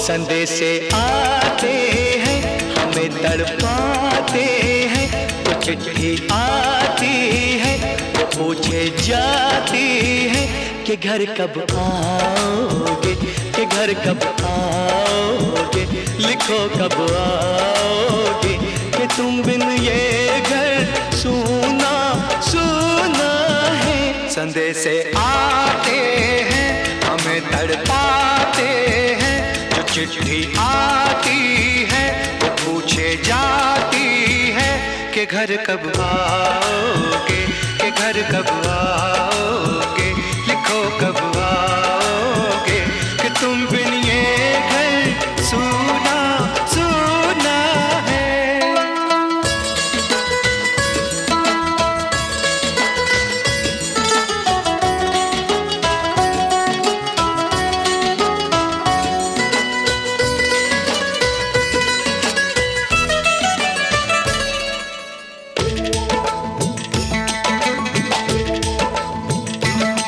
संदेशे आते हैं, हमें तड़पाते हैं। तो चिट्ठी आती है, वो पूछे जाती है कि घर कब आओगे, कि घर कब आओगे, लिखो कब आओगे, कि तुम बिन ये घर सूना सूना है। संदेशे आते हैं, हमें तड़पाते हैं। चिट्ठी आती है, वो पूछे जाती है कि घर कब आओगे, कि घर कब आओगे, लिखो कब आओगे, कि तुम बिन ये घर सूना सूना है।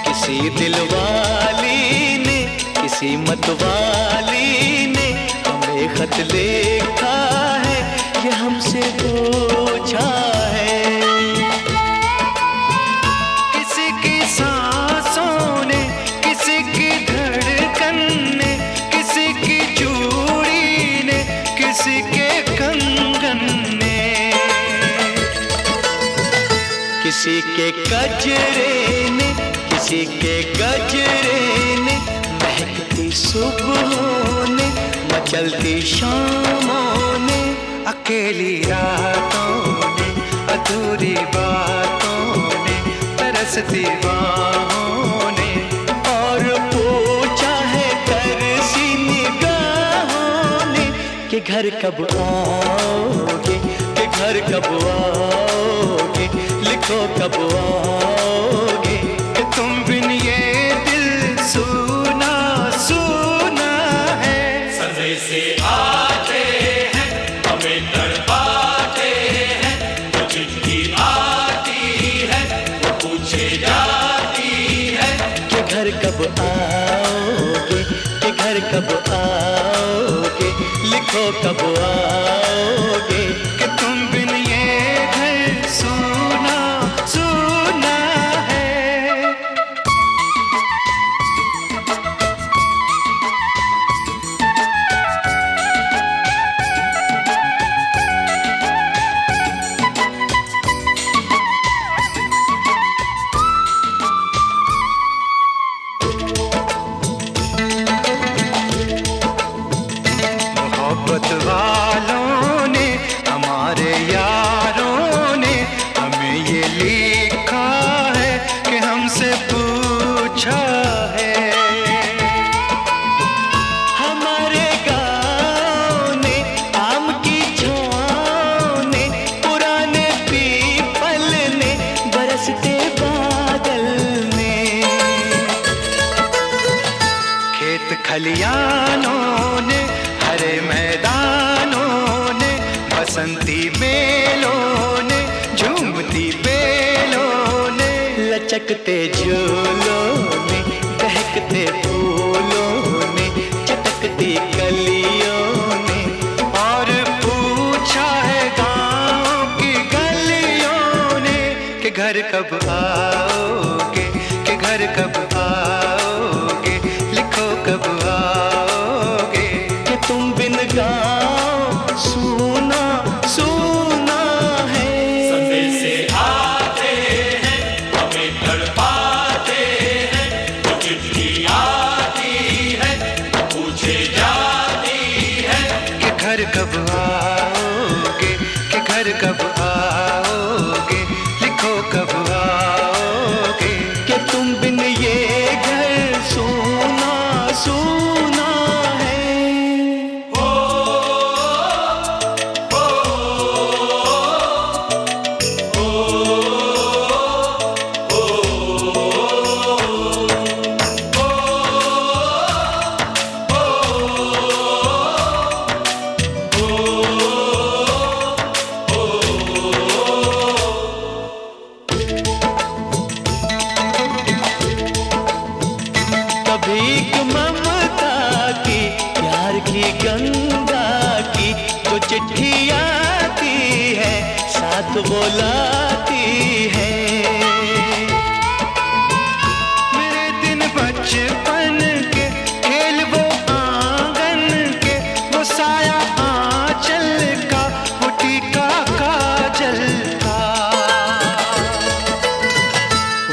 किसी दिलवाली ने, किसी मतवाली ने हमें खत लिखा है, ये हमसे पूछा है। किसी की सांसों ने, किसी की धड़कन ने, किसी की चूड़ी ने, किसी के कंगन ने, किसी के गजरे ने, किसी के गजरे ने, महकती सुबहों ने, मचलती शामों ने, अकेली रातों ने, अधूरी बातों ने, तरसती बाहों ने, और पूछा है तरसी निगाहों ने कि घर कब आओगे, कि घर कब आओगे, लिखो कब आओगे, कि तुम बिन ये दिल सूना सूना है। संदेशे आते हैं, हमें तड़पाते हैं। वो चिट्ठी आती है, वो पूछे जाती है कि घर कब आओगे, कि घर कब आओगे, लिखो कब आओगे, कि तुम बिन ये घर सूना सूना है। मोहब्बत वालों ने, हमारे यारों ने हमें ये लिखा है कि हमसे पूछा है। हमारे गाँव ने, आम की छाँव ने, पुराने पीपल ने, बरसते बादल ने, खेत खलियानों ने, हरे मैदानों ने, बसंती बेलों ने, झूमती बेलों ने, लचकते झूलों ने, बहकते फूलों ने, चटकती कलियों ने, और पूछा है गाँव की गलियों ने कि घर कब आओगे, कि घर कब आओगे, लिखो कब आओगे, कि तुम बिन गाँव सूना सूना है। संदेशे बुलाती है। मेरे दिन बचपन के खेल वो आंगन के, वो साया आंचल का, वो टीका काजल का,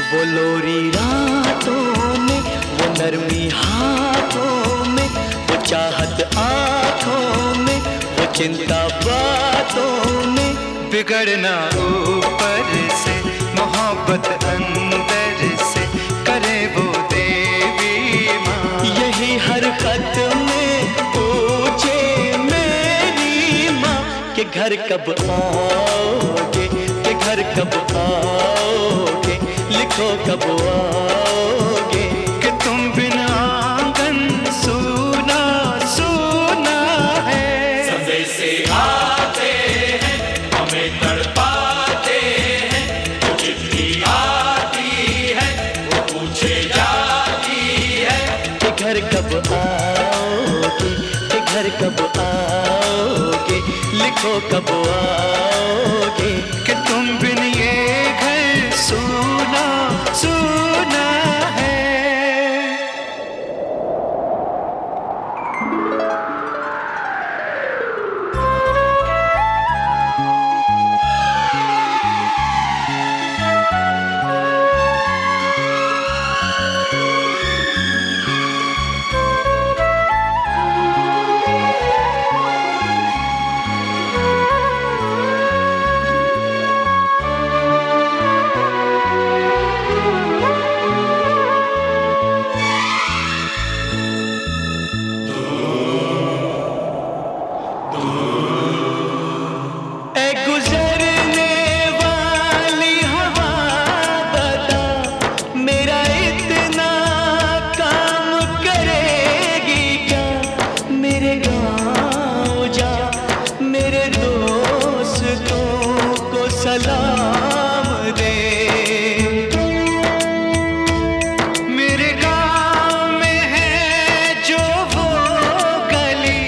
वो लोरी रातों में, वो नरमी हाथों में, वो चाहत आँखों में, वो चिंता बातों में। बिगड़ना ऊपर से, मोहब्बत अंदर से, करे वो देवी माँ। यही हर खत में पूछे मेरी माँ कि घर कब आओगे, कि घर कब आओगे, लिखो कब आओगे, कि तुम बिना आंगन सूना सूना है। संदेशे आते हैं, हमें तड़पाते हैं, वो चिट्ठी आती है, वो पूछे जाती है कि घर कब आओगे, कि घर कब आओगे, लिखो कब आओगे, कि तुम बिन ये घर सूना सूना है। सलाम दे। मेरे गाँव में है जो वो गली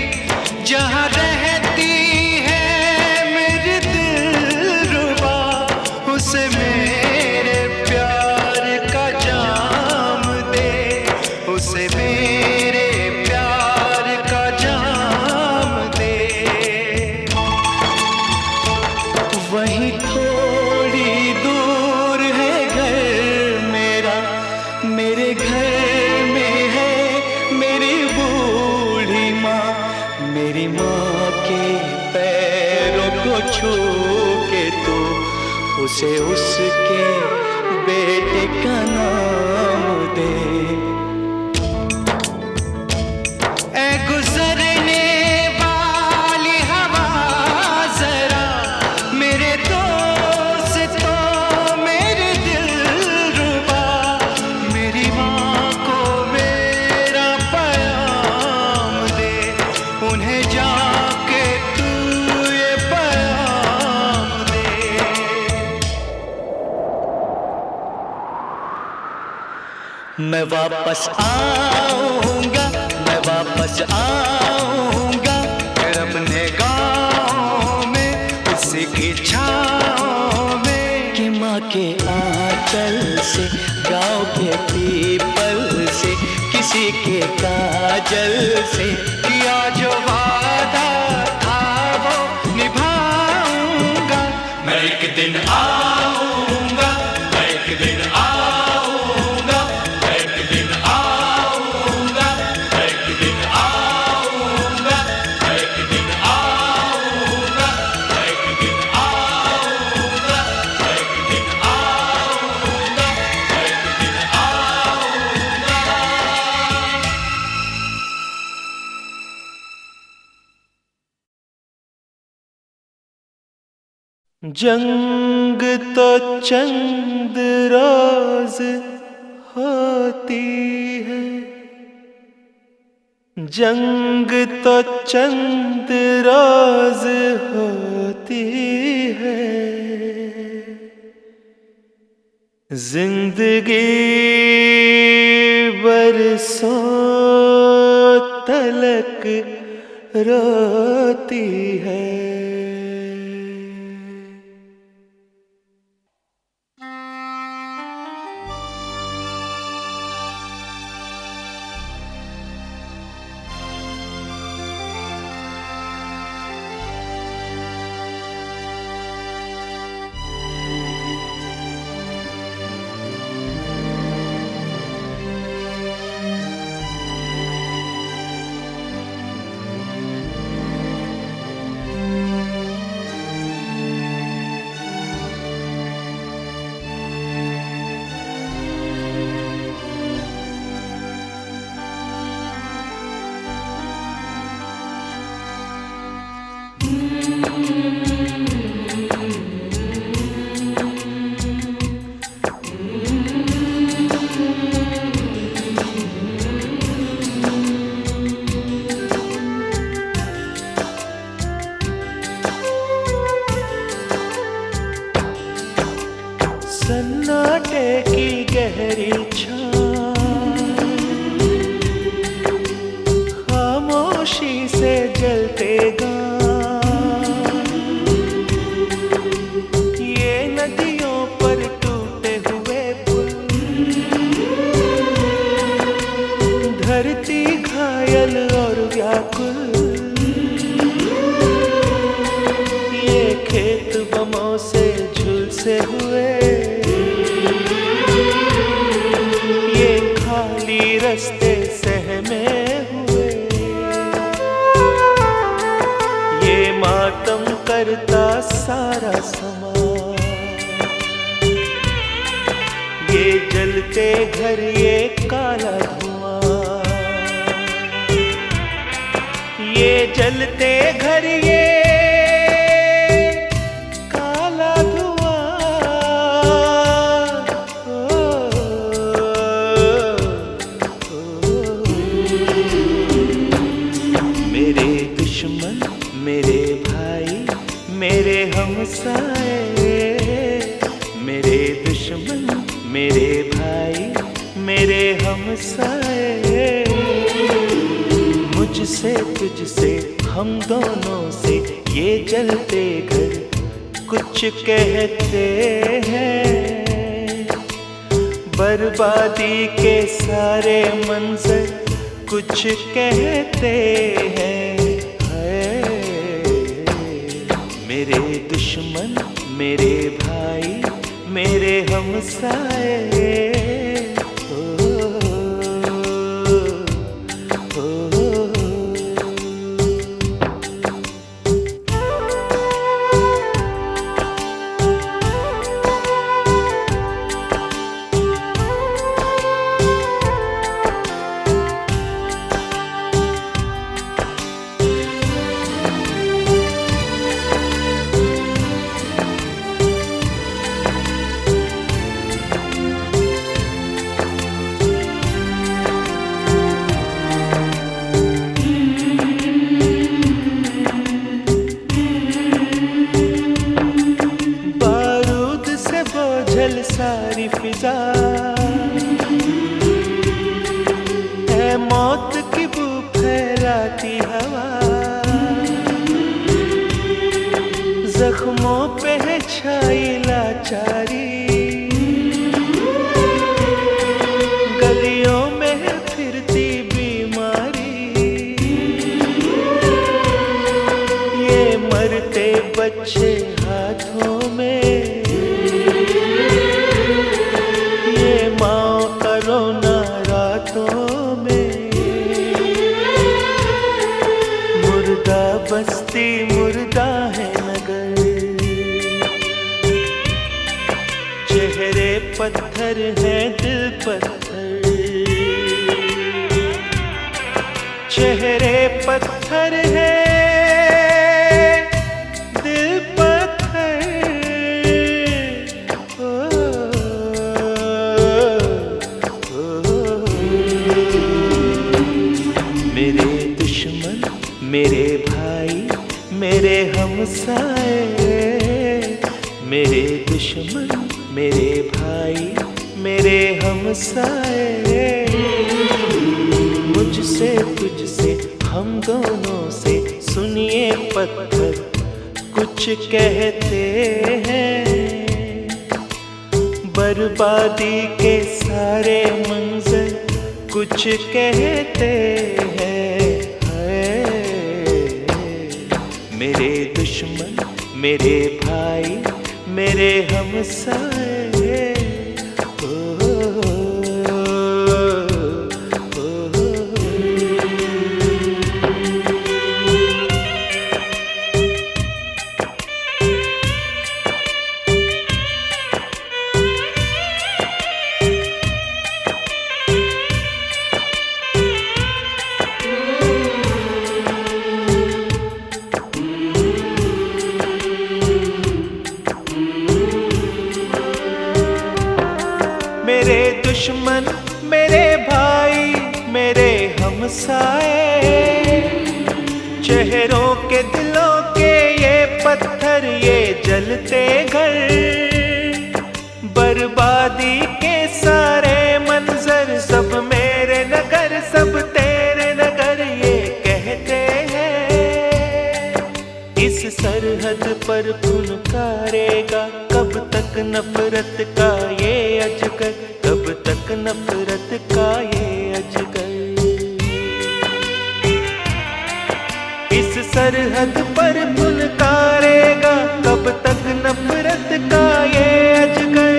जहाँ रहती है मेरी दिलरुबा, उसे मेरे प्यार का जाम दे, उसे मेरे प्यार का जाम दे। वहीं थोड़ी दूर है घर मेरा, मेरे घर में है मेरी बूढ़ी माँ, मेरी माँ के पैरों को छू के तो उसे उसके बेटे का नाम दे। ऐ गुजरने वाली हवा जरा मेरे दोस्तों मेरे दिलरुबा, मेरी माँ को मेरा पैगाम दे, उन्हें जाके तू ये पैगाम दे। मैं वापस आऊंगा, मैं वापस आऊंगा, फिर अपने गाँव में उसी की छाँव में, कि माँ के आंचल से, गाँव के पीपल से, किसी के काजल से, किया जो वादा था वो निभाऊंगा। मैं एक दिन आऊंगा, मैं एक दिन आऊंगा, मैं एक दिन आऊंगा, मैं एक दिन आऊंगा, मैं एक दिन आऊंगा, मैं एक दिन आऊंगा, मैं एक दिन आऊंगा, मैं एक दिन आऊंगा। जंग तो चंद रोज होती है, जंग तो चंद रोज होती है, जिंदगी बरसों तलक रोती है। सन्नाटे की गहरी छाँव खामोशी से जलते गाँव, ये नदियों पर टूटे हुए पुल, धरती घायल और व्याकुल, ये खेत बमों से झुलसे हुए, ये खाली रास्ते सहमे हुए, ये मातम करता सारा समाज, ये जलते घर ये काला धुआं, ये जलते घर ये काला धुआं। मेरे दुश्मन मेरे भाई मेरे हमसाए, मेरे दुश्मन मेरे भाई मेरे हमसाए, मुझसे तुझसे हम दोनों से ये जलते घर कुछ कहते हैं, बर्बादी के सारे मंजर कुछ कहते हैं। मेरे दुश्मन मेरे भाई मेरे हमसाए, सारी फिजा है मौत की बू फैलाती हवा, जख्मों पे है छाई लाचारी, गलियों में है फिरती बीमारी, ये मरते बच्चे हाथों में, रोना रातों में, मुर्दा बस्ती मुर्दा है नगर, चेहरे पत्थर हैं दिल पत्थर, चेहरे पत्थर हैं दिल पत्थर। मेरे दुश्मन मेरे भाई मेरे हमसाए, मेरे दुश्मन मेरे भाई मेरे हमसाए, मुझसे तुझसे हम दोनों से सुनिए पत्थर कुछ कहते हैं, बर्बादी के सारे मंजर कुछ कहते हैं। मेरे दुश्मन मेरे भाई मेरे हमसाए, मेरे दुश्मन मेरे भाई मेरे हमसाए, चेहरों के दिलों के ये पत्थर ये जलते घर, बर्बादी के सारे मंजर, सब मेरे नगर सब तेरे नगर, ये कहते हैं। इस सरहद पर फुनकारेगा कब तक नफरत का ये अजगर, कब तक नफरत का ये अजगर। इस सरहद पर फुनकारेगा कब तक नफरत का ये अजगर।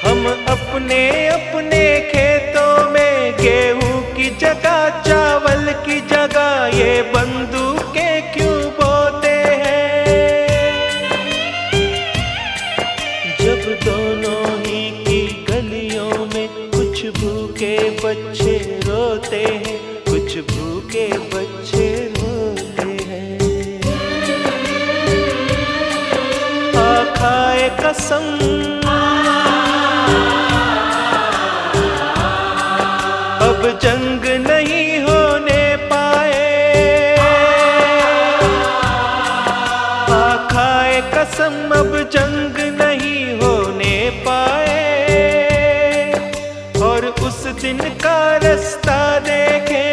हम अपने अपने खेतों में गेहूं की जगह चावल की जगह ये बंदूकें क्यों बोते हैं। जब दोनों ही की गलियों में कुछ भूखे बच्चे रोते हैं, कुछ भूखे बच्चे रोते हैं। खाए कसम अब जंग नहीं होने पाए, खाए कसम अब जंग नहीं होने पाए। और उस दिन का रास्ता देखे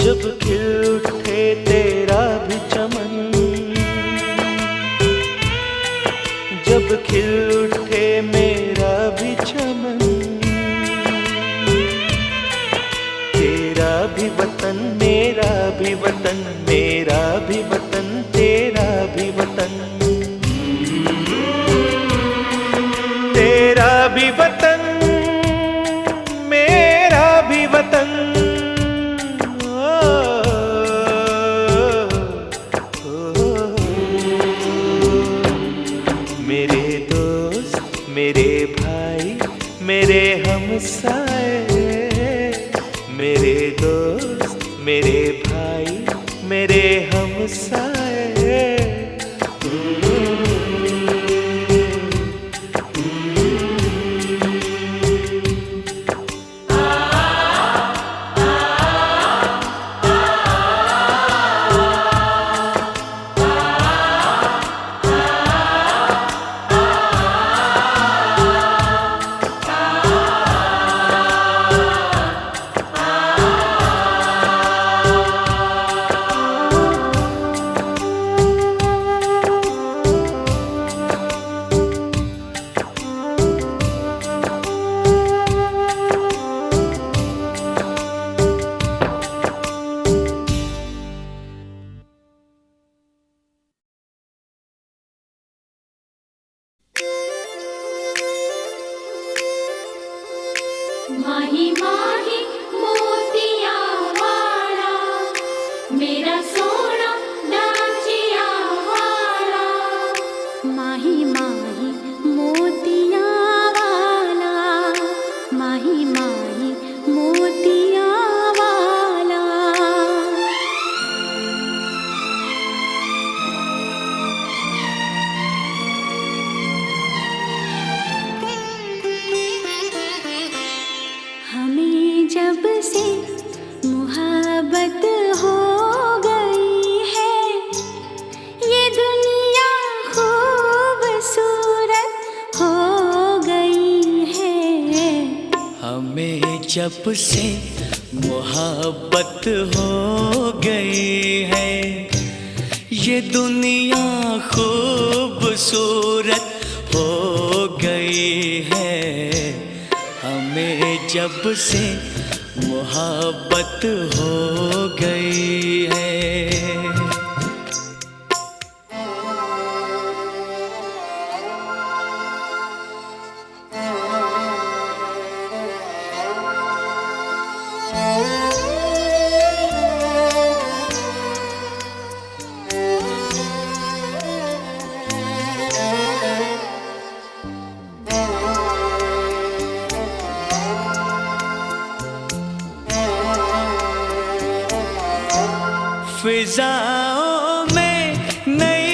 जब खिल उठे तेरा भी चमन, जब खिल उठे मेरा भी चमन। तेरा भी वतन मेरा भी वतन, मेरा भी वतन तेरा भी वतन, तेरा भी वतन मेरा भी वतन। मेरे दोस्त मेरे भाई मेरे हमसाए, मेरे दोस्त मेरे भाई मेरे हमसाए। माही माही मोतिया वाला मेरा सोना डांचिया वाला, माही माही मोतिया वाला, माही माही मोतिया वाला। हमें जब से मोहब्बत हो गई है, ये दुनिया खूबसूरत हो गई है। हमें जब से मोहब्बत हो गई है, ये दुनिया खूबसूरत हो गई है। हमें जब से मोहब्बत हो गई है। फिजाओं में नई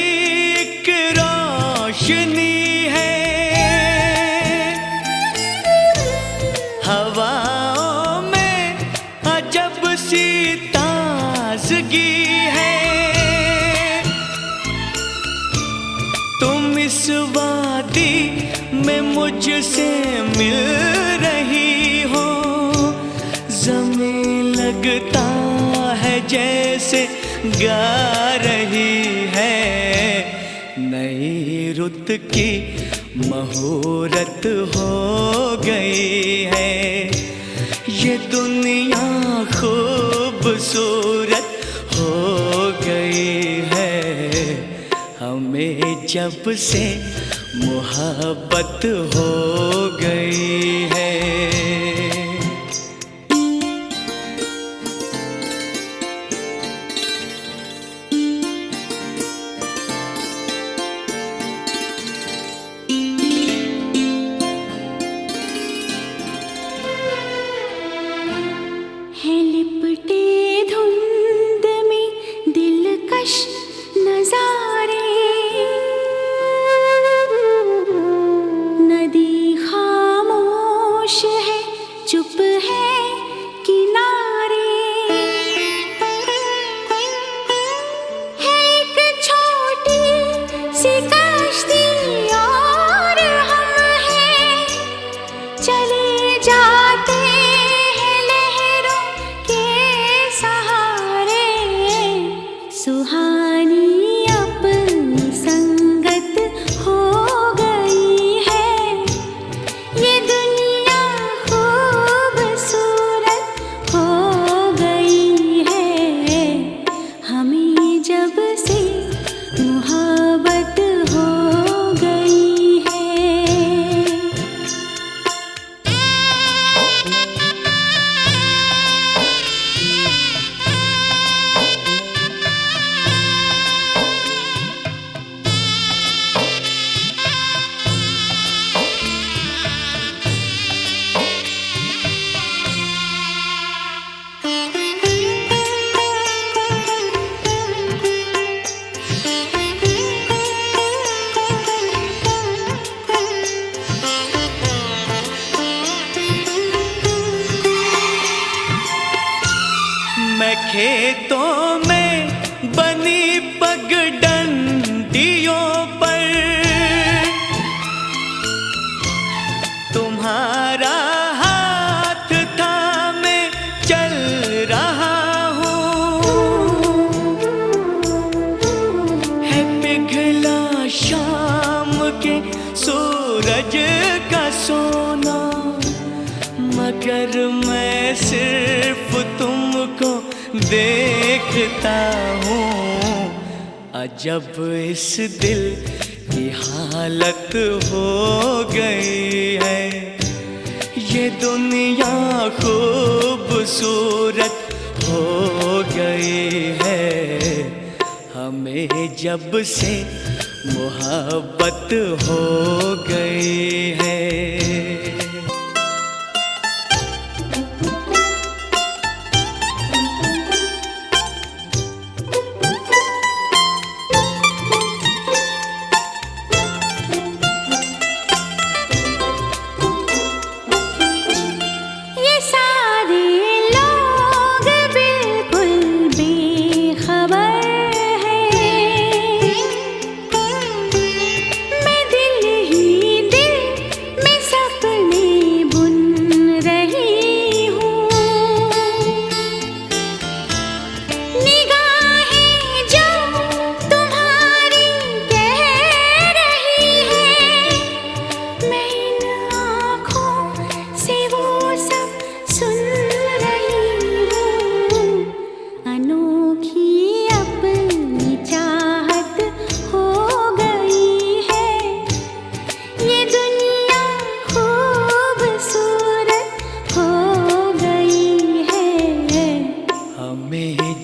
एक रोशनी है, हवाओं में अजब सी ताजगी है। वादी में मुझसे मिल रही हो, ज़मीं लगता है जैसे गा रही है। नई रुत की मुहूर्त हो गई है, ये दुनिया खूबसूरत हो गई है। हमें जब से मोहब्बत हो गई है। है लिपटे धुंध में दिलकश नजारे, नदी खामोश है, चुप है किनारे। है एक छोटी सी कश्ती और हम हैं, चले जाते सुहानी अपनी संगत हो गई है। ये दुनिया खूबसूरत हो गई है। हमें जब से मोहब्बत हो गई है। मैं खेतों में बनी पगडंडियों पर तुम्हारा हाथ थामे चल रहा हूँ। है पिघला शाम के सूरज का सोना, मगर मैं सिर्फ तुमको देखता हूँ। अजब इस दिल की हालत हो गई है, ये दुनिया खूबसूरत हो गई है। हमें जब से मोहब्बत हो गई है।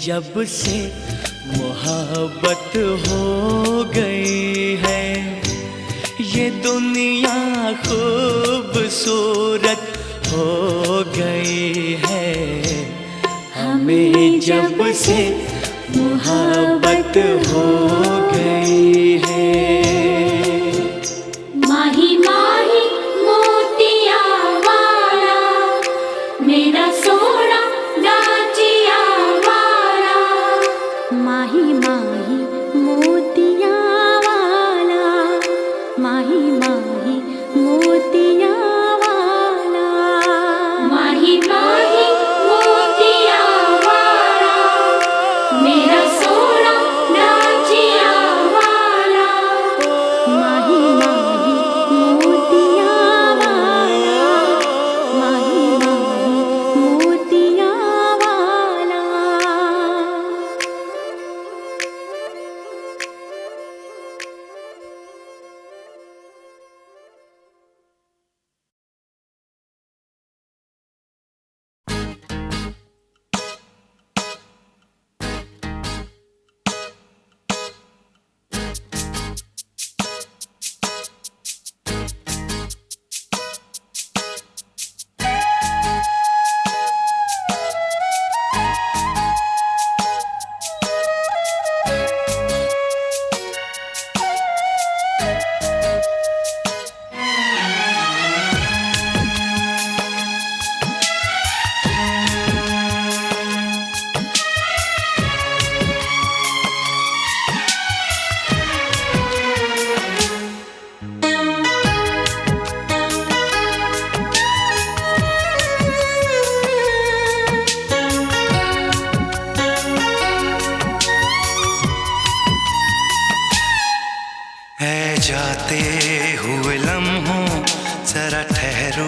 जब से मोहब्बत हो गई है, ये दुनिया खूबसूरत हो गई है। हमें जब से मोहब्बत हो गई है। माही माही मोतिया वाला मेरा सोना दाचिया वाला, माही माही मोतिया वाला जाते हुए लम्हों जरा ठहरो,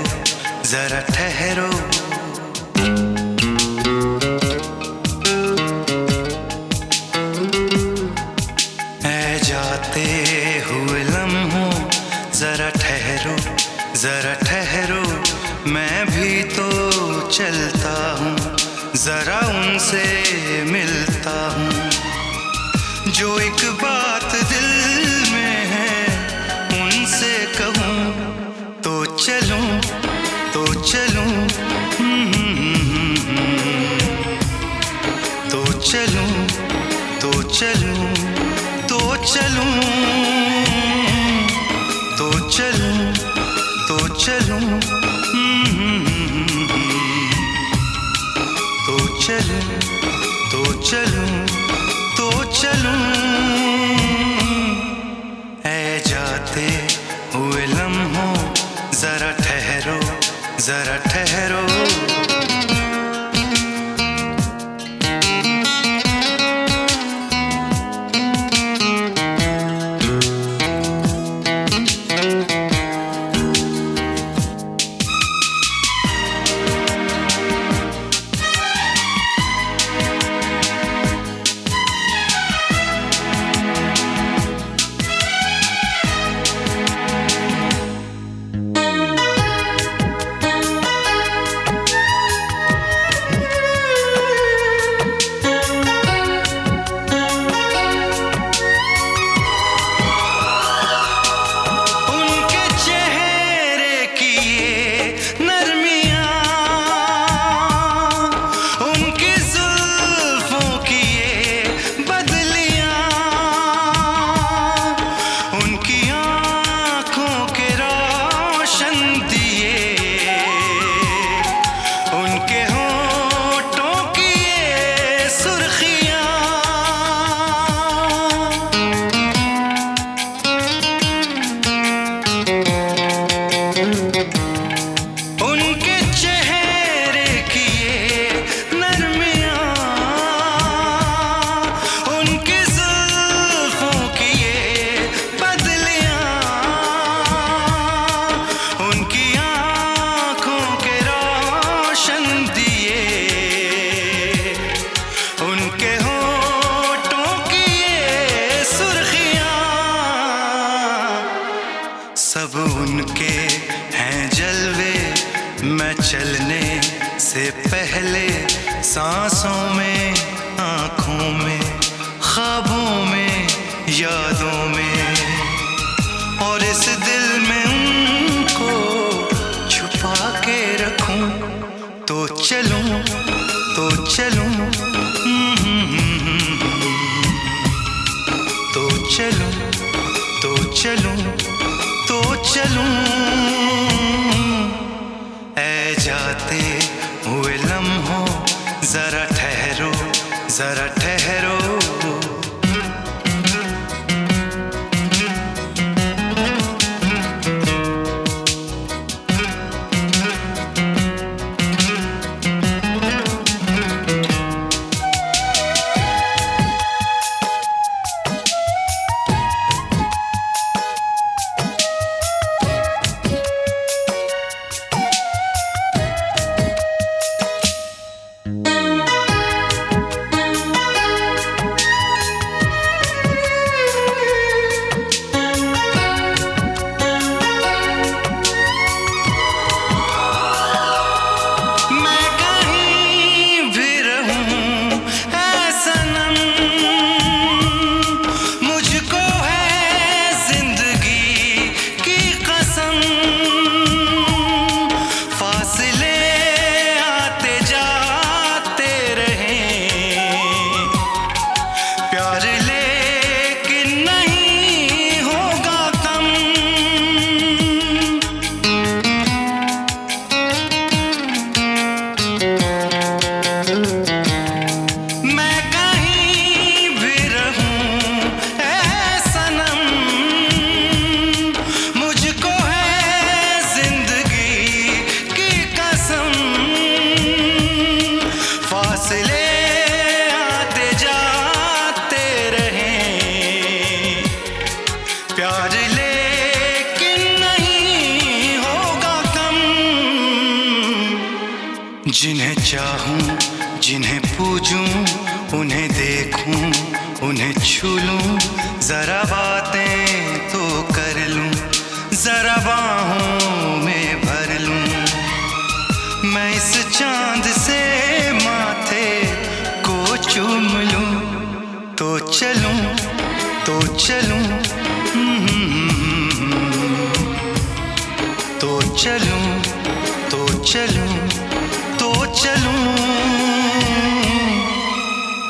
जरा ठहरो। ऐ जाते हुए लम्हों जरा ठहरो, जरा ठहरो। मैं भी तो चलता हूँ, जरा उनसे मिलता हूँ। जो एक बात दिल में है उनसे कहूँ तो चलूँ, तो चलूँ, तो चलूँ, तो चलूँ, तो चलूँ, तो चलूँ, तो चलूँ, तो चलूँ, तो चलूँ, तो चलूं। ऐ जाते हुए लम्हों जरा ठहरो, जरा ठहरो। सब उनके हैं जलवे। मैं चलने से पहले सांसों में, आँखों में, ख्वाबों में, यादों में, और इस दिल में उनको छुपा के रखूं तो चलूं, तो चलूं, तो चलूं, तो चलूं, तो चलूं। ऐ जाते हुए लम्हों जरा ठहरो, जरा ठहरो। छू लूं, जरा बातें तो कर लूं, जरा बाहों में भर लूं। मैं इस चांद से माथे को चूम लूं, तो चलूं, तो चलूं, तो चलूं, तो चलूं, तो चलूं।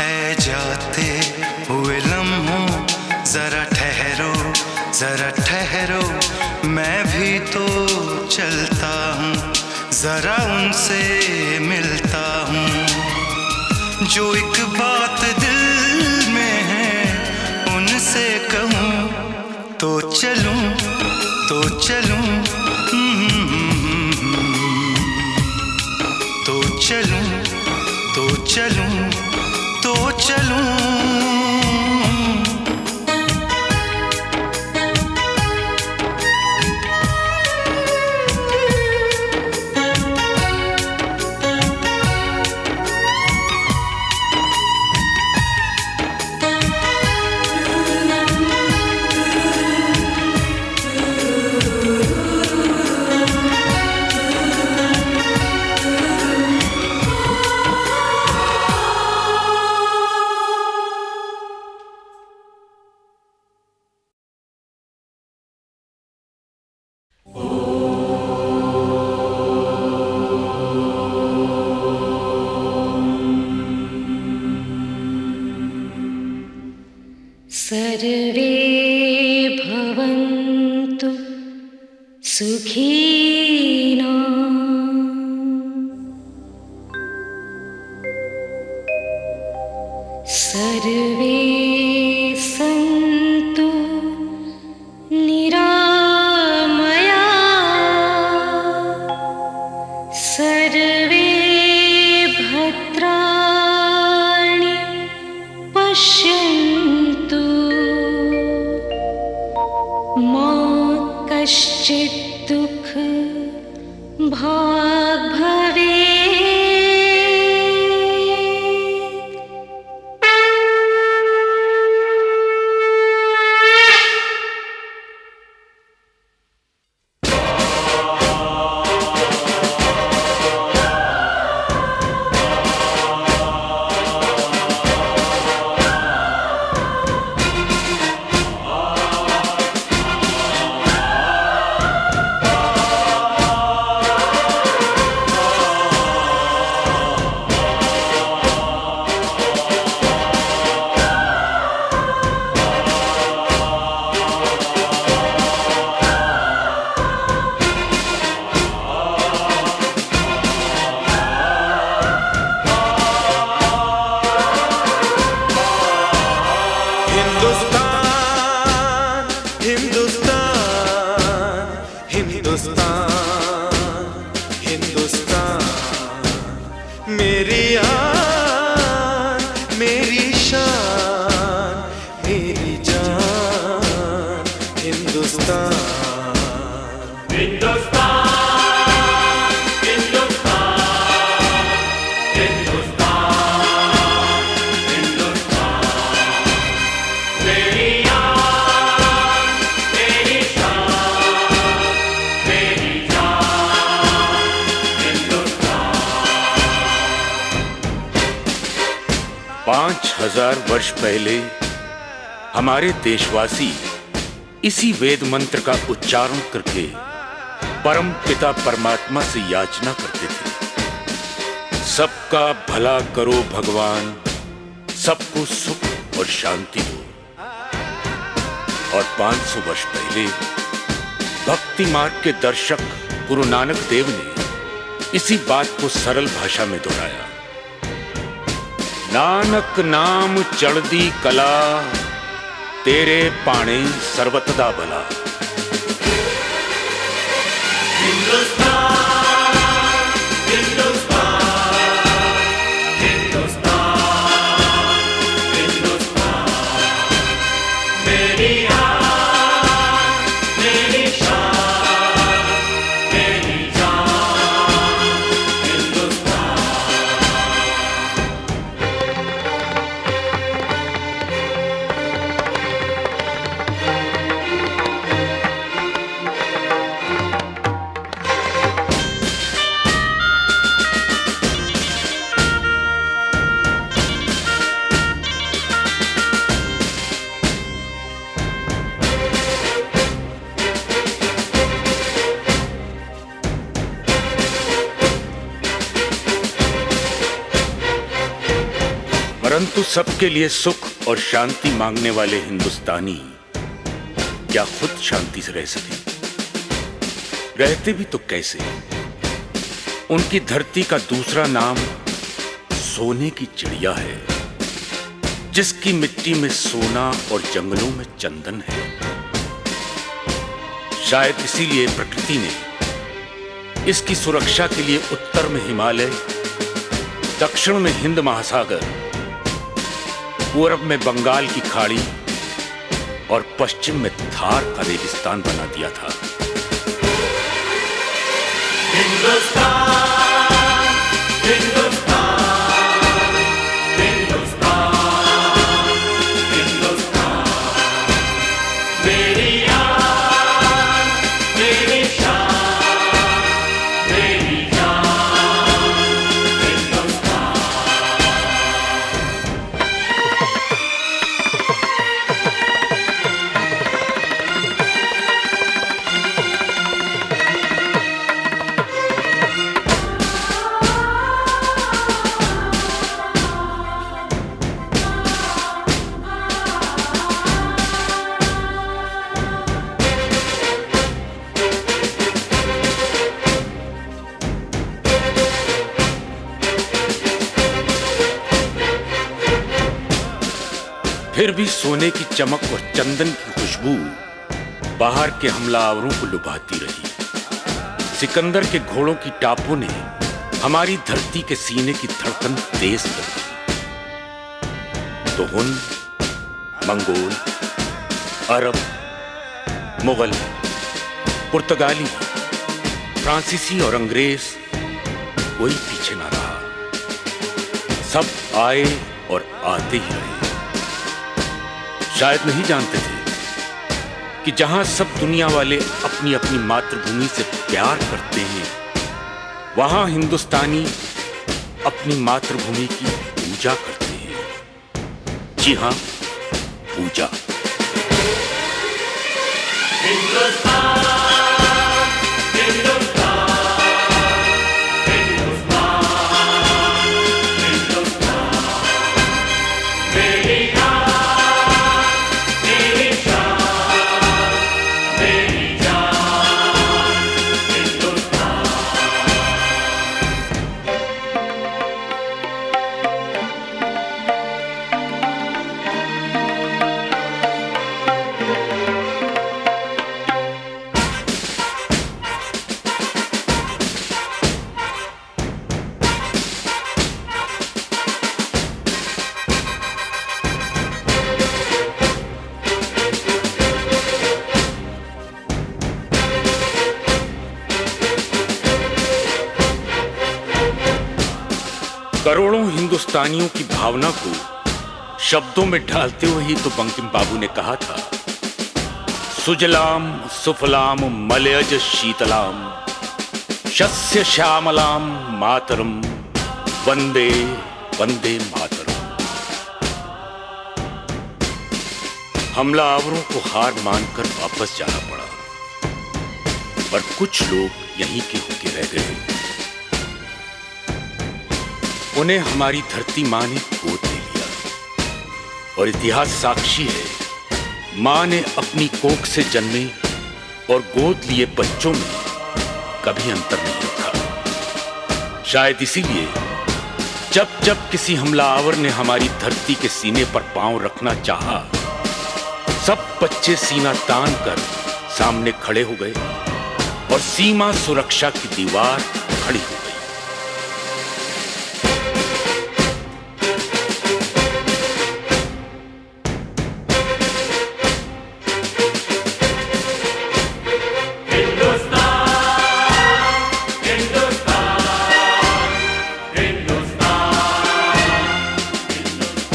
ऐ जाते हुए लम्हों, जरा ठहरो, जरा ठहरो, मैं भी तो चलता हूँ, जरा उनसे मिलता हूँ। जो एक बात दिल में है उनसे कहूँ, तो चलूं, तो चलूं, तो चलूं, तो चलूं, तो चलूं। सर्वे भवन्तु सुखिनः। सर्वे सन्तु निरामयाः। सर्वे भद्राणि पश्यन्तु, मा कश्चित् दुःख भाग् भवेत्। वर्ष पहले हमारे देशवासी इसी वेद मंत्र का उच्चारण करके परम पिता परमात्मा से याचना करते थे, सबका भला करो भगवान, सबको सुख और शांति दो। और 500 वर्ष पहले भक्ति मार्ग के दर्शक गुरु नानक देव ने इसी बात को सरल भाषा में दोहराया। नानक नाम चढ़दी कला, तेरे पाणे सर्वतदा भला। परंतु सबके लिए सुख और शांति मांगने वाले हिंदुस्तानी क्या खुद शांति से रह सके? रहते भी तो कैसे? उनकी धरती का दूसरा नाम सोने की चिड़िया है, जिसकी मिट्टी में सोना और जंगलों में चंदन है। शायद इसीलिए प्रकृति ने इसकी सुरक्षा के लिए उत्तर में हिमालय, दक्षिण में हिंद महासागर, पूर्व में बंगाल की खाड़ी और पश्चिम में थार का रेगिस्तान बना दिया था। फिर भी सोने की चमक और चंदन की खुशबू बाहर के हमलावरों को लुभाती रही। सिकंदर के घोड़ों की टापों ने हमारी धरती के सीने की धड़कन तेज कर दी। तो हुन, मंगोल, अरब, मुगल, पुर्तगाली, फ्रांसीसी और अंग्रेज कोई पीछे ना रहा। सब आए और आते ही रहे। शायद नहीं जानते थे कि जहां सब दुनिया वाले अपनी अपनी मातृभूमि से प्यार करते हैं, वहां हिंदुस्तानी अपनी मातृभूमि की पूजा करते हैं। जी हां, पूजा। करोड़ों हिंदुस्तानियों की भावना को शब्दों में ढालते हुए ही तो बंकिम बाबू ने कहा था, सुजलाम सुफलाम मलयज शीतलाम शस्य श्यामलाम मातरम वंदे वंदे मातरम। हमलावरों को हार मानकर वापस जाना पड़ा, पर कुछ लोग यहीं के होके रह गए। उन्हें हमारी धरती मां ने गोद ले लिया, और इतिहास साक्षी है, मां ने अपनी कोख से जन्मे और गोद लिए बच्चों में कभी अंतर नहीं रखा। शायद इसीलिए जब जब किसी हमलावर ने हमारी धरती के सीने पर पांव रखना चाहा, सब बच्चे सीना तान कर सामने खड़े हो गए और सीमा सुरक्षा की दीवार खड़ी हो गई।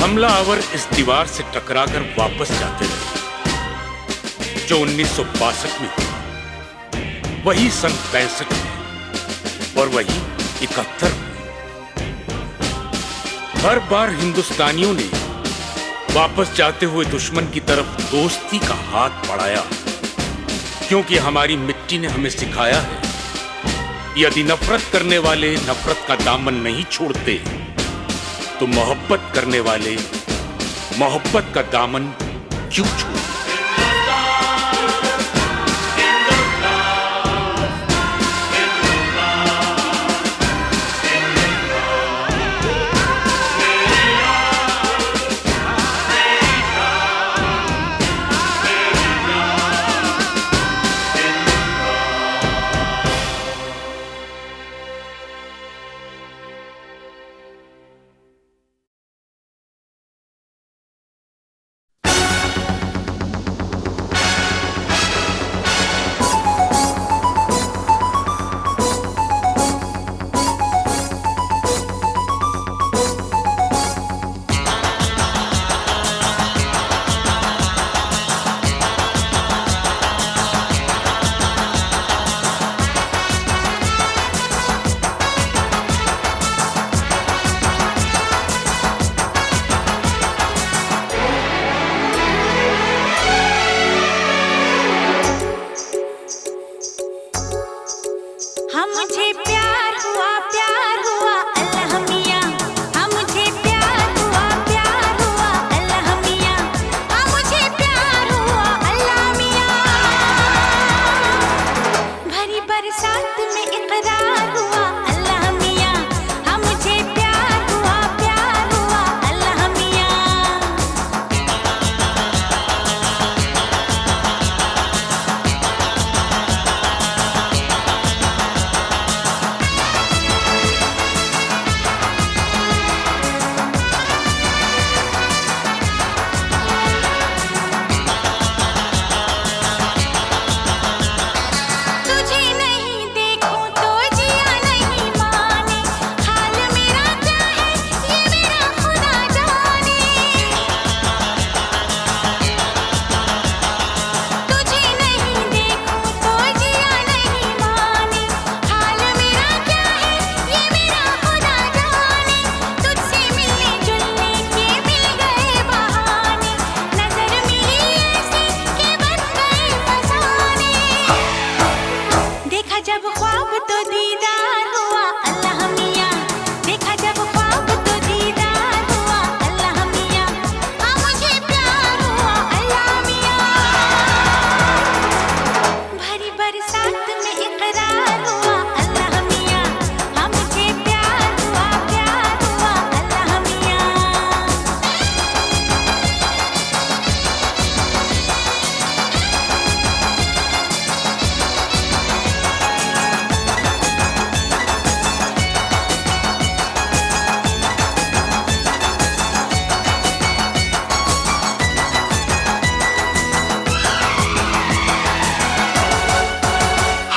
हमलावर इस दीवार से टकराकर वापस जाते रहे, जो 1962 में हुआ, वही सन 65 में और वही 71 में। हर बार हिंदुस्तानियों ने वापस जाते हुए दुश्मन की तरफ दोस्ती का हाथ बढ़ाया, क्योंकि हमारी मिट्टी ने हमें सिखाया है, यदि नफरत करने वाले नफरत का दामन नहीं छोड़ते तो मोहब्बत करने वाले मोहब्बत का दामन क्यों छू?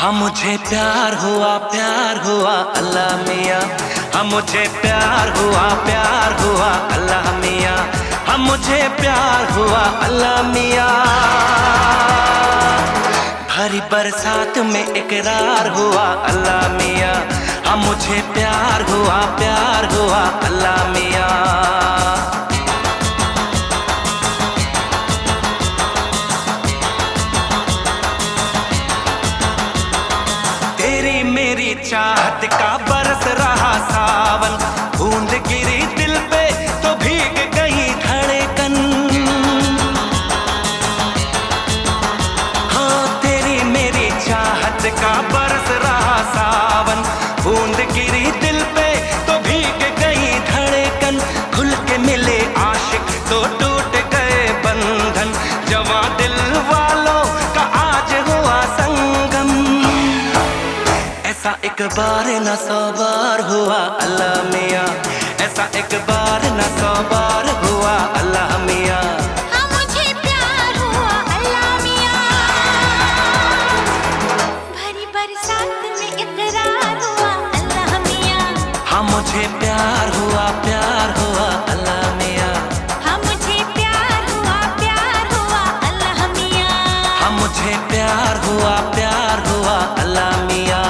हाँ मुझे प्यार हुआ अल्लाह मियाँ। हाँ मुझे प्यार हुआ अल्लाह मियाँ। हाँ मुझे प्यार हुआ अल्लाह मियाँ। भरी बरसात में इकरार हुआ अल्लाह मियाँ। हाँ मुझे प्यार हुआ अल्लाह मियाँ। चाहत का बरस रहा सावन, बूंद गिरी दिल पे तो भीग गई धड़कन। हाँ तेरी मेरी चाहत का बरस रहा सावन, बूंद गिरी दिल पे तो भीग गई धड़कन। खुल के मिले आशिक तो टूट गए बंधन, जवां दिल वालों का आज हुआ संगम। ऐसा एक बार न 100 बार हुआ अल्लाह मियाँ। ऐसा एक बार न 100 बार हुआ अल्लाह मियाँ। हाँ मुझे प्यार हुआ अल्लाह मियाँ। भरी बरसात में इकरार हुआ अल्लाह मियाँ। हाँ मुझे प्यार हुआ अल्लाह मियाँ। हाँ मुझे प्यार हुआ अल्लाह मियाँ। हाँ मुझे प्यार हुआ अल्लाह मियाँ।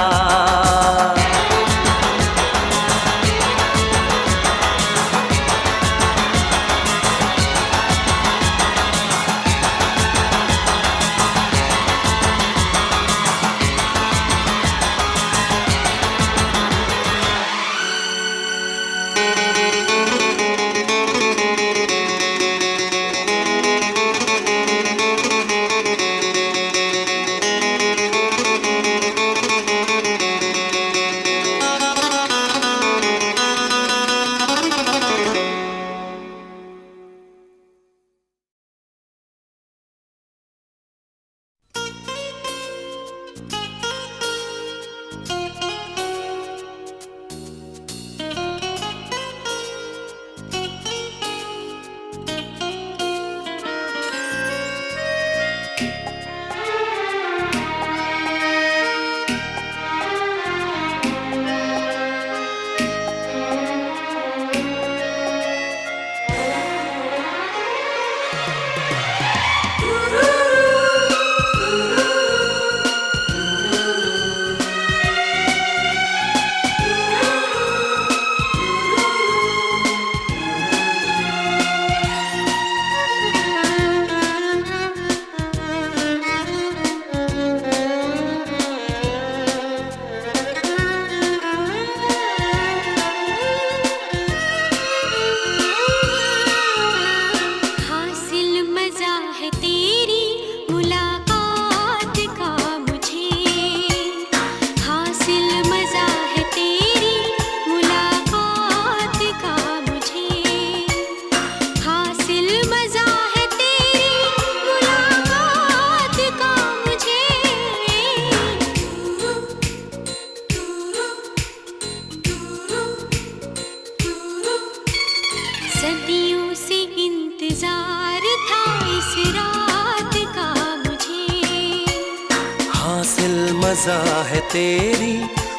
मजा है तेरी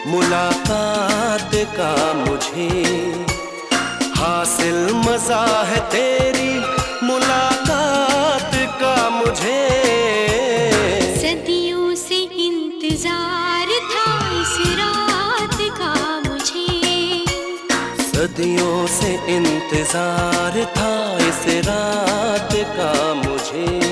मुलाकात का मुझे, हासिल मजा है तेरी मुलाकात का मुझे। सदियों से इंतजार था इस रात का मुझे, सदियों से इंतजार था इस रात का मुझे।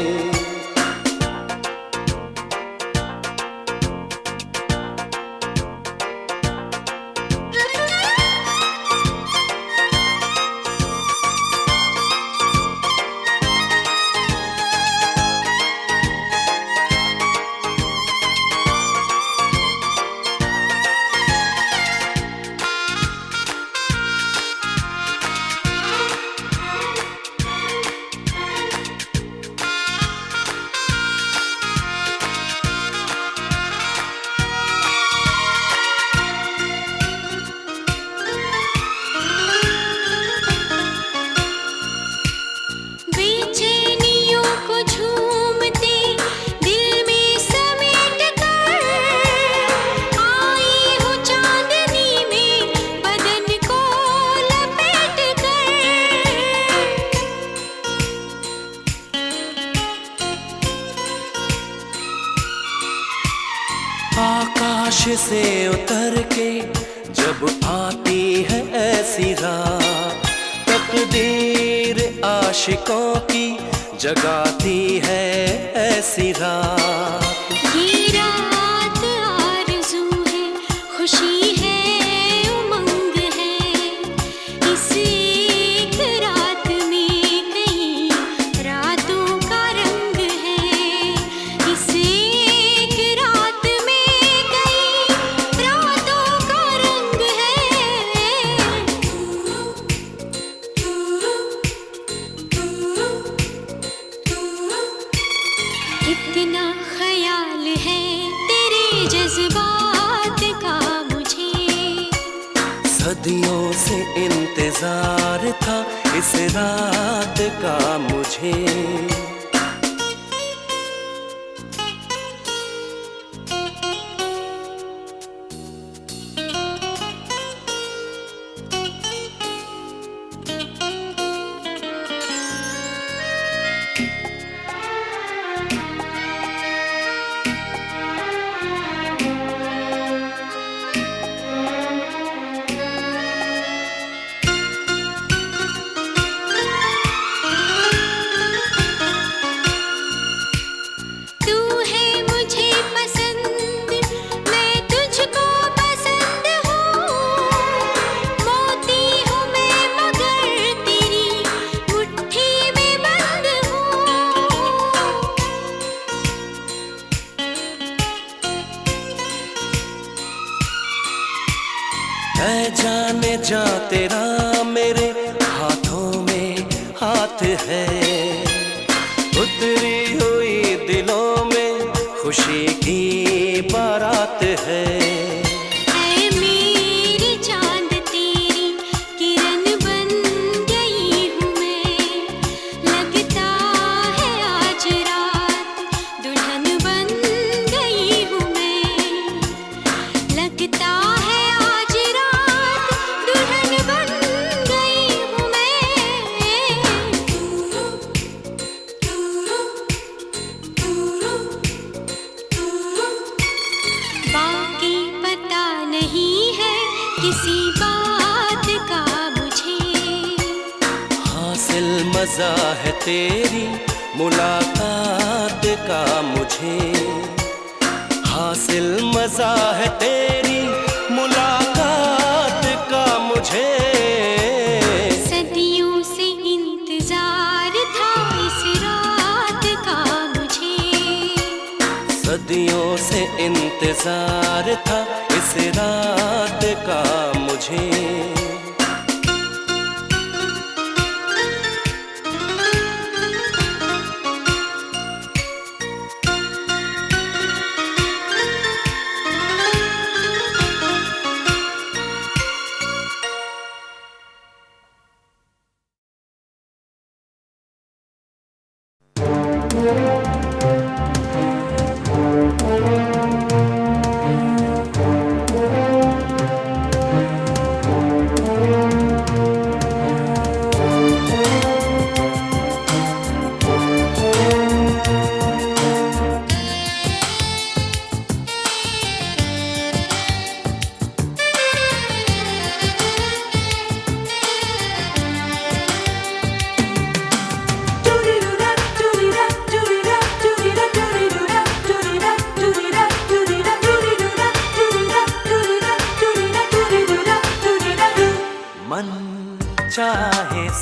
बेचैनियों को झूमते दिल में समेट कर आई हूँ चांदनी में बदन को लपेट कर। आकाश से उतर के जब आती है ऐसी रात, तकदीर आशिकों की जगाती है ऐसी रात। ये रात आरज़ू है, खुशी है, उमंग है, इस एक रात में कई रातों का रंग है, इस एक रात में कई रातों का रंग है। इतना ख्याल है तेरे जज्बात का मुझे, सदियों से इंतजार था इस रात का मुझे। तू है मुझे पसंद, मैं तुझको पसंद हूँ, मोती हूँ मैं मगर तेरी मुट्ठी में बंद हूँ। ऐ जाने जा तेरा मेरे हाथों में हाथ है, उतरी हुई दिलों में खुशी की बारात है। ऐ मेरी चांद तेरी किरण बन गई हूँ मैं, लगता है आज रात दुल्हन बन गई हूँ मैं, लगता है आज रात दुल्हन बन गई हूँ मैं। बाकी पता नहीं है किसी बात का मुझे, हासिल मजा है तेरी मुलाकात का मुझे, हासिल मजा है तेरी मुलाकात का मुझे। सदियों से इंतजार था इस रात का मुझे, सदियों से इंतजार था इस रात का मुझे।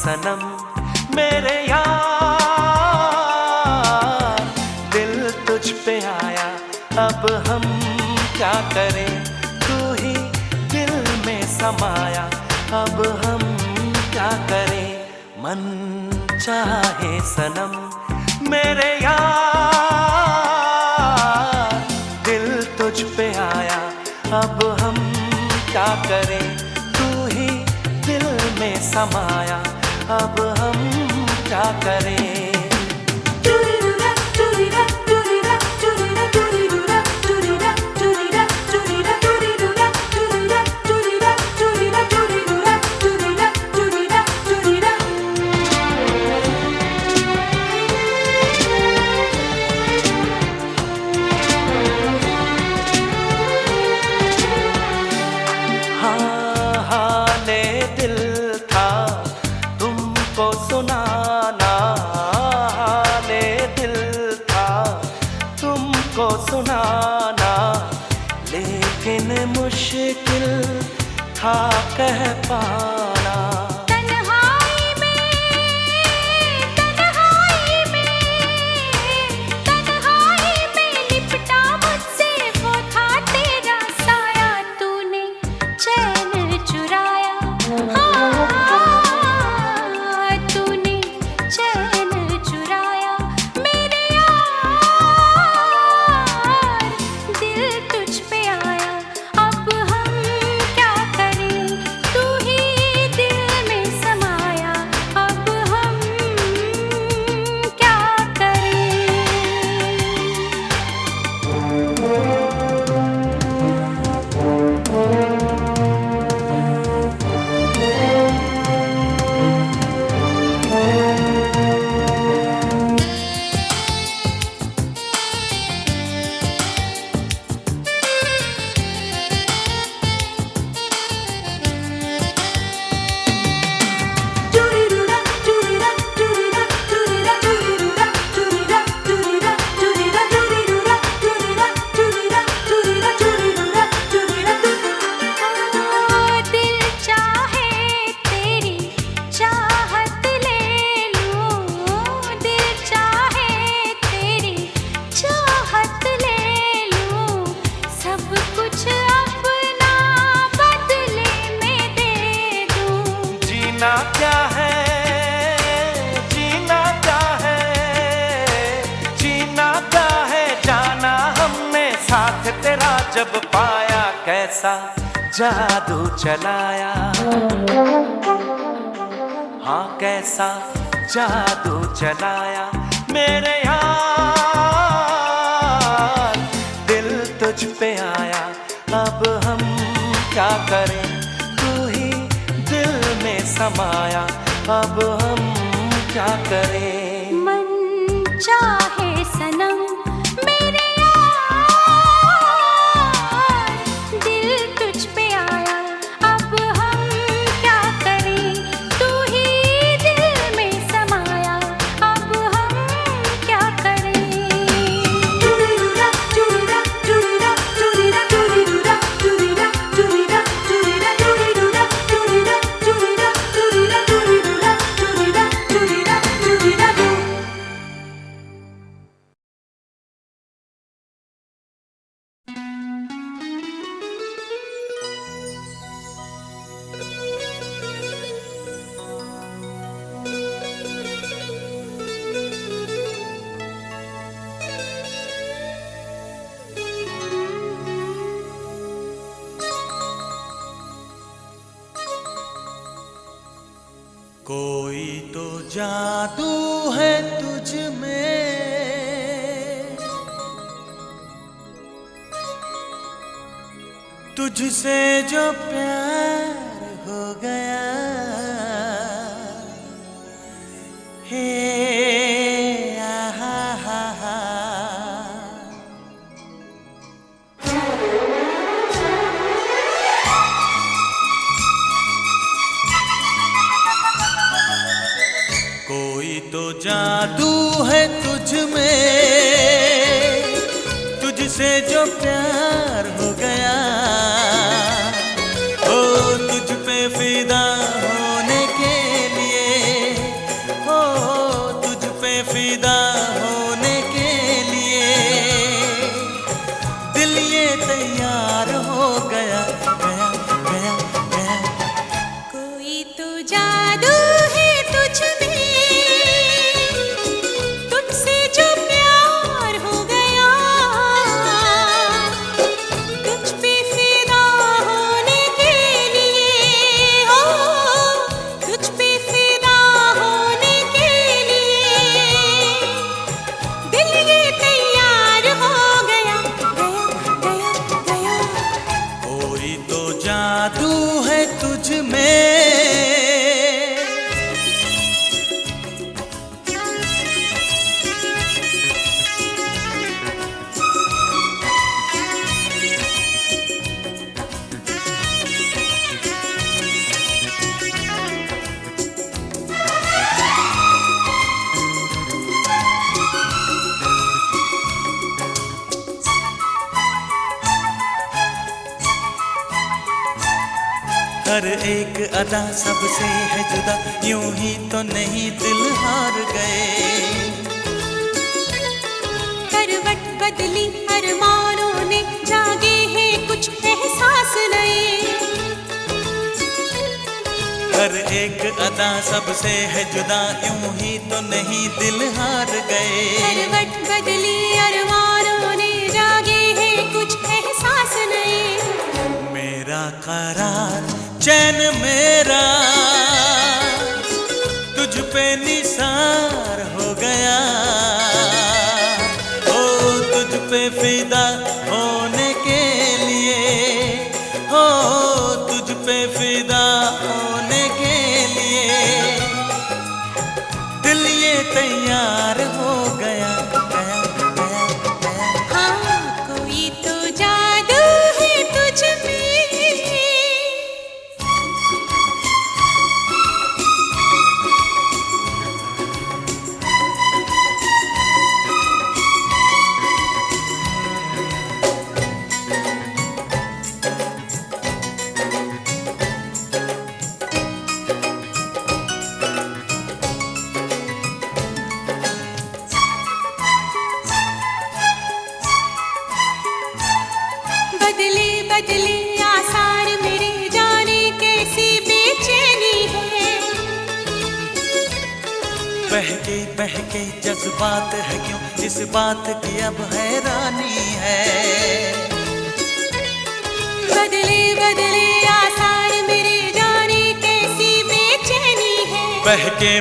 सनम मेरे यार, दिल तुझ पे आया अब हम क्या करें, तू ही दिल में समाया अब हम क्या करें। मन चाहे सनम मेरे यार, दिल तुझ पे आया अब हम क्या करें, तू ही दिल में समाया अब हम क्या करें। सुनाना लेकिन मुश्किल था कह पाना। तन्हाई में लिपटा मुझसे वो था तेरा साया, तूने चैन चुराया, हाँ तूने चैन चुराया मेरे यार, दिल तुझ पे आया अब हम क्या करें, तू ही दिल में समाया अब हम क्या करें। जीना क्या है, जीना क्या है, जीना क्या है जाना हमने साथ तेरा जब पाया, कैसा जादू चलाया, हाँ कैसा जादू चलाया मेरे यार, दिल तुझ पे आया अब हम क्या करें, तू ही दिल में समाया अब हम क्या करें। मन चाहे सनम मेरे यार, दिल तुझ पे आया अब हम क्या करें, तू ही दिल में समाया अब हम क्या करें। कोई तो जादू है तुझ में, तुझसे जो प्यार हो गया, हे आहा हा हा। कोई तो जादू है तुझ में, तुझसे जो प्यार हो गया, ओ तुझ पे फिदा होने के लिए हर एक अदा सबसे है जुदा, यूं ही तो नहीं दिल हार गए। करवट बदली अरमानों ने, जागे हैं कुछ एहसास नए। हर एक अदा सबसे है जुदा, यूं ही तो नहीं दिल हार गए। करवट बदली अरमानों ने, जागे हैं कुछ एहसास नए। मेरा करार चैन मेरा तुझ पे निसार हो गया, ओ तुझ पे फिदा होने के लिए, हो तुझ पे फिदा होने के लिए दिल ये तैयार हो गया, गया, गया, गया। हाँ, कोई तो जादू है तुझ में। बदले बदले आसार मेरे, जाने कैसी बेचैनी है। बहके जज्बात है क्यों, इस बात की अब हैरानी है। बदले बदले आसार मेरे, जाने कैसी बेचैनी है। बहके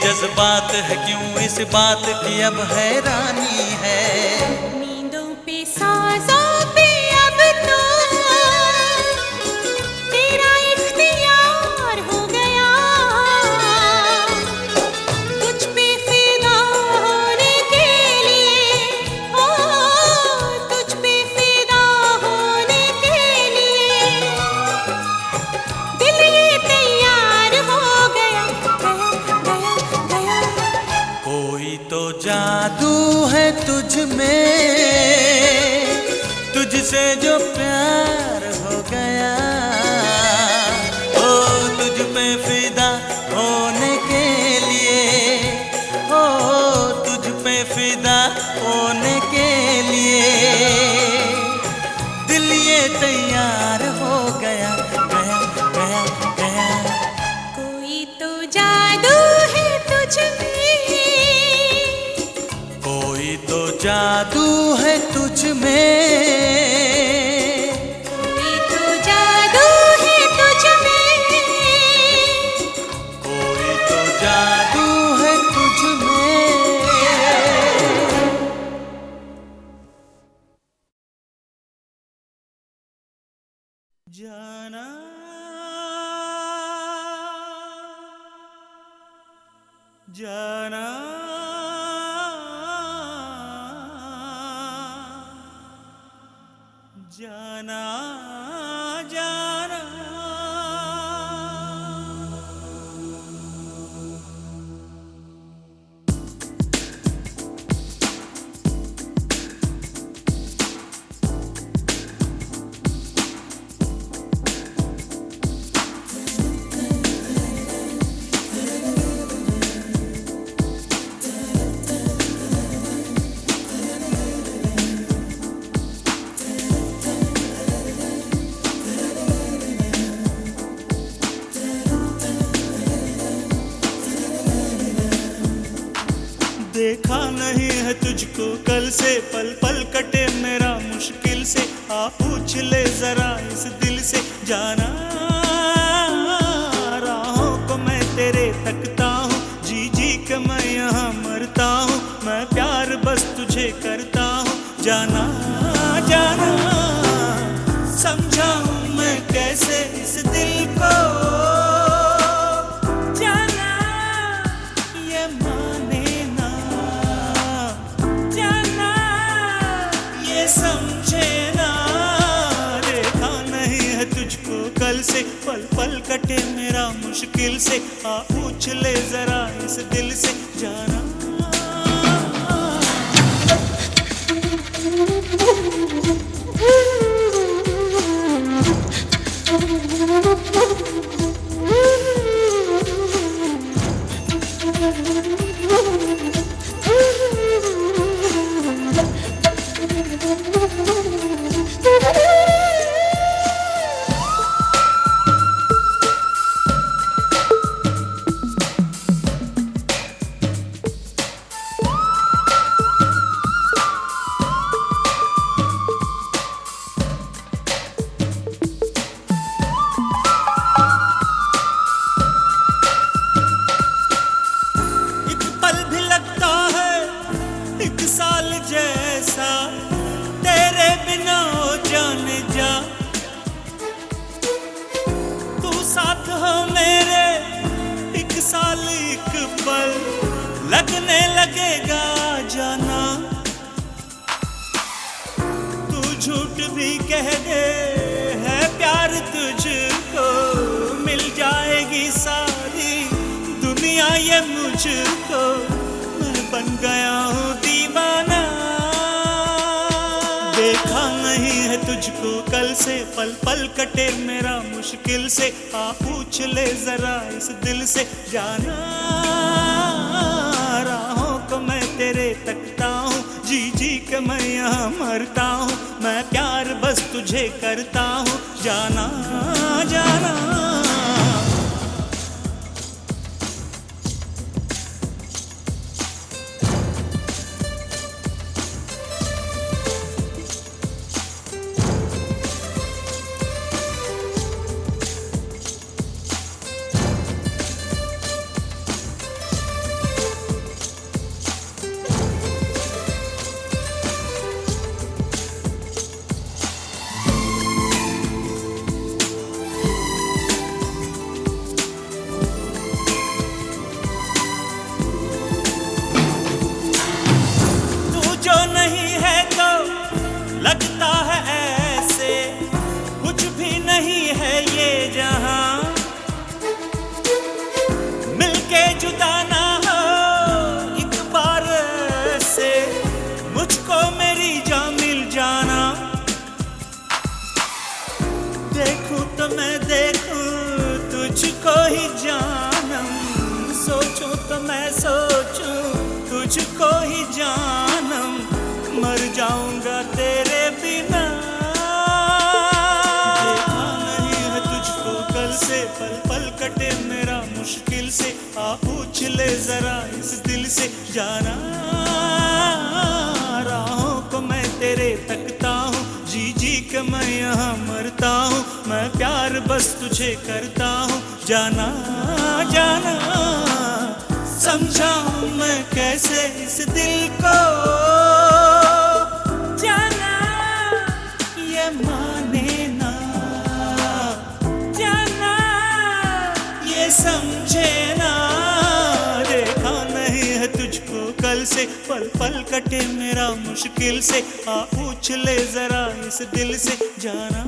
जज्बात है क्यों, इस बात की अब हैरानी है। नींदों पे सांसों पे अब तो तेरा इख्तियार हो गया। तुझ पे फिदा होने के लिए, ओ तुझ पे फिदा होने के लिए दिल ये तैयार हो गया, गया, गया, गया। कोई तो जादू है तुझ में, तुझसे जो प्यार हो गया, ओ तुझ पे फिदा होने के लिए, ओ तुझ पे फिदा होने के लिए दिल ये तैयार हो गया, गया, गया, गया। कोई तो जादू है तुझ में। कोई तो जादू है तुझ में, कोई तो जादू है तुझ में। कोई तो जादू है तुझ में। जाना जाना जाना जाना। देखा नहीं है तुझको कल से, पल पल कटे मेरा मुश्किल से। आ पूछ ले जरा इस दिल से, जाना राहों को मैं तेरे तकता हूँ, जी जी के मैं यहाँ मरता हूँ। मैं प्यार बस तुझे करता हूँ, जाना जाना। समझाऊँ मैं कैसे इस दिल को, जाना ये माने ना, जाना ये समझे ना। देखा नहीं है तुझको कल से, पल पल कटे मेरा मुश्किल से। आ पूछ ले जरा इस दिल से, जाना। Oh साल जैसा तेरे बिना हो जाने जा, तू साथ हो मेरे एक साल एक पल, लगने लगेगा जाना। तू झूठ भी कह दे है प्यार तुझको, मिल जाएगी सारी दुनिया ये मुझको, मैं बन गया हूँ दीवाना। देखा नहीं है तुझको कल से, पल पल कटे मेरा मुश्किल से, आ पूछ ले जरा इस दिल से जाना। राहों को मैं तेरे तकता हूँ, जी जी के मैं यहाँ मरता हूँ, मैं प्यार बस तुझे करता हूँ जाना जाना। लगता है ऐसे कुछ भी नहीं है ये जहां, मिलके जुदा ना हो एक बार से, मुझको मेरी जान मिल जाना। देखूं तो मैं देखूं तुझको ही जानम, सोचूं तो मैं सोचूं तुझको ही जानम, मर जाऊंगा तेरे बिना। देखा नहीं है तुझको कल से, पल पल कटे मेरा मुश्किल से, आ पूछ ले जरा इस दिल से जाना। राहों को मैं तेरे तकता हूँ, जी जी के मैं यहाँ मरता हूँ, मैं प्यार बस तुझे करता हूँ जाना जाना। समझाऊं मैं कैसे इस दिल को, जाना ये माने ना, जाना ये समझे ना। देखा नहीं है तुझको कल से, पल पल कटे मेरा मुश्किल से, आ पूछ ले जरा इस दिल से जाना।